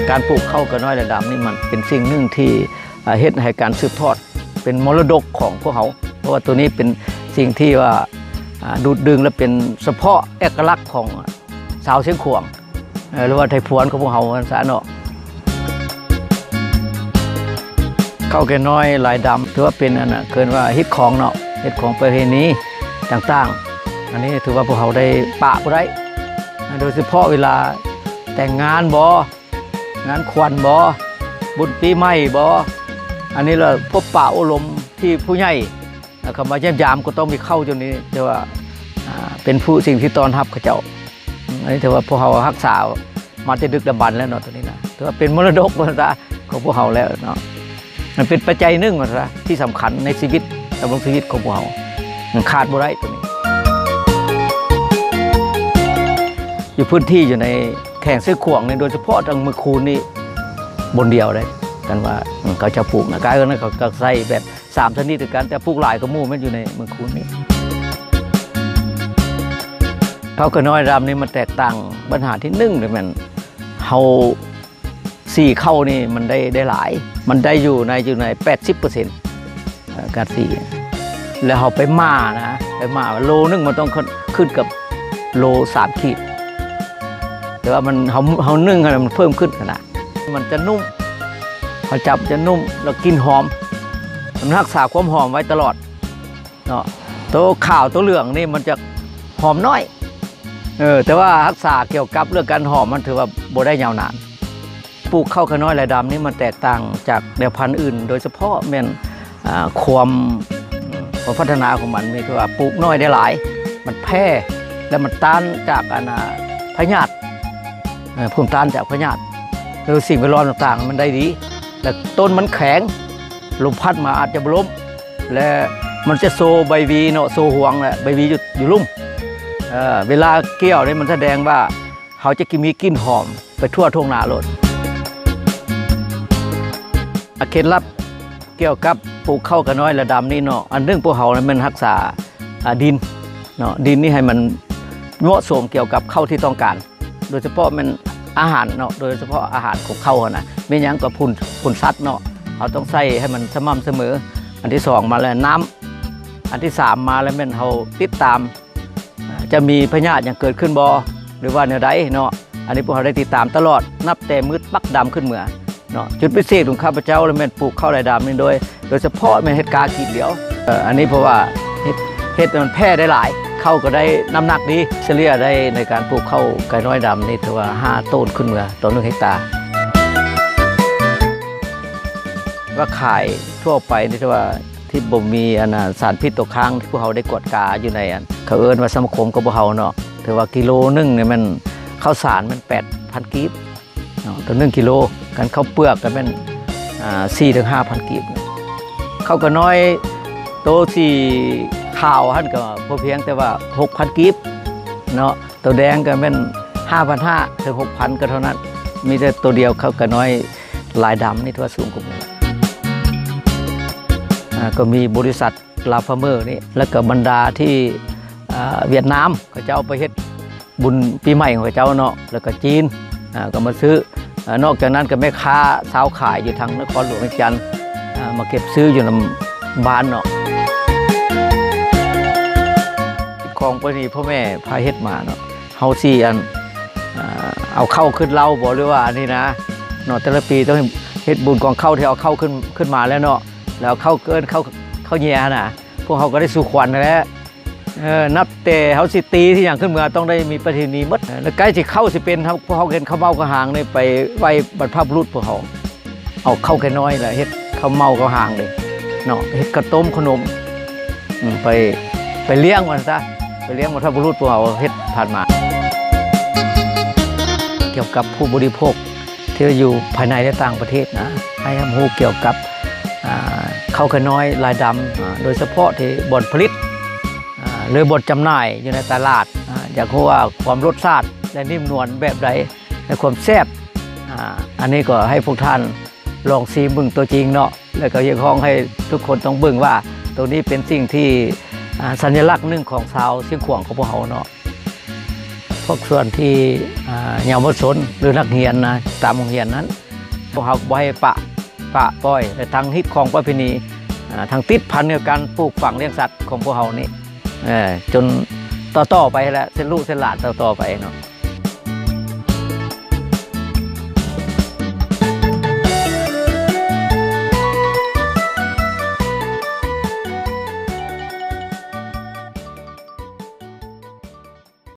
การปลูกข้าวกระน้อยระดับนี่มันเป็นสิ่งหนึ่งที่เฮ็ดให้การสืบทอดเป็นมรดกของพวกเขาเพราะว่าตัวนี้เป็นสิ่งที่ว่าดูดดึงและเป็นเฉพาะเอกลักษณ์ของชาวเชียงขวางหรือว่าไทยพวนของพวกเขาสาเนาะข้าวแก่น้อยลายดำถือว่าเป็นเกินว่าฮิตของเนาะฮิตของประเพณีต่างๆอันนี้ถือว่าพวกเขาได้ปะไว้โดยเฉพาะเวลาแต่งงานงานควันบุญปีใหม่อันนี้เราพบปะอบรมที่ผู้ใหญ่คำว่าเยี่ยมยามก็ต้องมีเข้าจนนี้แต่ว่าเป็นผู้สิ่งที่ต้อนรับเขาเจ้าอันนี้ถือว่าพวกเขารักษามาจะดึกดำบรรพ์แล้วเนาะตัวนี้นะถือว่าเป็นมรดกของพวกเขาแล้วเนาะมันเป็นปัจจัยหนึ่งที่สำคัญในชีวิตดำรงชีวิตของพวกเขามันขาดบ่ได้ตัวนี้อยู่พื้นที่อยู่ในแข่งเสื้อขวงเนี่ยโดยเฉพาะทางเมืองคูนนี่บนเดียวเลยกันว่าเขาจะปลูกนะกายนั้นเขาใส่แบบ3ชนิดด้วยกันแต่ปลูกหลายก็มู่มันอยู่ในเมืองคูนนี่เขากระน้อยรำนี่มันแตกต่างปัญหาที่1เลยมันเขา4เข้านี่มันได้หลายมันได้อยู่ใน80%การ4แล้วเขาไปมาโลนึงมันต้องขึ้นกับโล3 ขีดแต่ว่ามันเขานึ่งอะไรมันเพิ่มขึ้นขนาดมันจะนุ่มเขาจับจะนุ่มแล้วกินหอมมันรักษาความหอมไว้ตลอดเนาะตัวขาวตัวเหลืองนี่มันจะหอมน้อยแต่ว่ารักษาเกี่ยวกับเรื่องการหอมมันถือว่าบ่ได้ยาวนานปลูกข้าวกระน้อยลายดำนี่มันแตกต่างจากแนวพันธุ์อื่นโดยเฉพาะแม่นความพัฒนาของมันมีคือว่าปลูกน้อยได้หลายมันแพร่และมันต้านจากพยาธิภูมิต้านจากพยาธิหรือสิ่งแวดล้อมต่างๆมันได้ดีแต่ต้นมันแข็งลมพัดมาอาจจะล้มและมันจะโซใบวีเนาะโซห่วงแหละใบวีอยู่ลุ่มเวลาเกี่ยวนี่มันแสดงว่าเขาจะมีกลิ่นหอมไปทั่วทุ่งนาโลดเคล็ดลับเกี่ยวกับปลูกข้าวกระน้อยระดับนี้เนาะอันเรื่องพวกเขาเนี่ยมันรักษาดินเนาะดินนี่ให้มันเหมาะสมเกี่ยวกับข้าวที่ต้องการโดยเฉพาะมันอาหารเนาะโดยเฉพาะอาหารของข้าวนะไม่ยั้งกับพุ่นซัดเนาะเขาต้องใส่ให้มันสม่ำเสมออันที่2มาแล้วน้ำอันที่3มาแล้วมันเขาติดตามจะมีพยาธิอย่างเกิดขึ้นหรือว่าเนื้อใดเนาะอันนี้พวกเขาได้ติดตามตลอดนับแต่มืดปักดำขึ้นเหมือเนาะจุดพิเศษของข้าพเจ้าเลยมันปลูกข้าวไรดำนี่โดยเฉพาะมันเห็ดกากีดเดียวอันนี้เพราะว่าเห็ดมันแพร่ได้หลายข้าวก็ได้น้ำหนักดีเฉลี่ยได้ในการปลูกข้าวไก่น้อยดำนี่ถือว่า5 ต้นขึ้นเหมือต่อ1 เฮกตาร์ว่าขายทั่วไปนี่ถือว่าที่บ่มีสารพิษตกค้างที่พวกเขาได้กวดกาอยู่ในเขาเอิ้นว่าสมาคมกับพวกเขาเนาะถือว่ากิโลนึงเนี่ยมันข้าวสารมัน 8,000 กีบต่อ1 กิโลกันข้าวเปลือกกันเป็น4 ถึง 5,000 กีบข้าวกระน้อยโตสีขาวหั่นก็พอเพียงแต่ว่า 6,000 กีบเนาะตัวแดงก็เป็น 5,500 ถึง 6,000 ก็เท่านั้นมีแต่ตัวเดียวข้าวกระน้อยลายดำนี่ถือว่าสูงกว่าก็มีบริษัทลาฟาร์เมอร์นี่แล้วก็บรรดาที่เวียดนามเขาเจ้าไปเฮ็ดบุญปีใหม่ของเขาเจ้าเนาะแล้วก็จีนก็มาซื้อนอกจากนั้นก็แม่ค้าสาวขายอยู่ทางนครหลวงเวียงจันทร์มาเก็บซื้ออยู่ในบ้านเนาะของปนีพ่อแม่พาเฮ็ดมาเนาะเฮาสิเอาเข้าขึ้นเล่าบอกเลยว่าอันนี้นะเนาะแต่ละปีต้องเฮ็ดบุญกองเข้าที่เอาเข้าขึ้นมาแล้วเนาะแล้วเข้าเกินเข้าแย่น่ะพวกเขาก็ได้สู่ขวัญแล้วนับแต่เขาสิตีที่อย่างขึ้นเมืองต้องได้มีประเพณีมัดแล้วใกล้สิเข้าสิเป็นพวกเขาเห็นข้าวเมากระหางเลยไปไหว้บรรพบุรุษพวกเขาเอาเข้าแค่น้อยแหละเฮ็ดข้าวเมากระหางเลยเนาะเฮ็ดกระต้มขนมไปเลี้ยงมันซะไปเลี้ยงบรรพบุรุษพวกเขาเฮ็ดผ่านมาเกี่ยวกับผู้บริโภคที่อยู่ภายในและต่างประเทศนะให้รู้เกี่ยวกับข้าวกระน้อยลายดำโดยเฉพาะที่บ่อนผลิตหรือบ่อนจำหน่ายอยู่ในตลาดอยากรู้ว่าความรสชาติและนิ่มนวลแบบใดและความแซ่บอันนี้ก็ให้พวกท่านลองซีบึงตัวจริงเนาะแล้วก็ยังห้องให้ทุกคนต้องบึงว่าตรงนี้เป็นสิ่งที่สัญลักษณ์หนึ่งของชาวเชียงขวางของพวกเขาเนาะ พวกส่วนที่เยาวชนหรือนักเรียนนะตามโรงเรียนนั้นพวกเขาบ่ให้ปะปล่อยแต่ทางฮิตของประเพณีทางติดพันกับการปลูกฝังเลี้ยงสัตว์ของพวกเขานี่จนต่อไปแล้วเส้นลูกเส้นหลานต่อไปเนาะ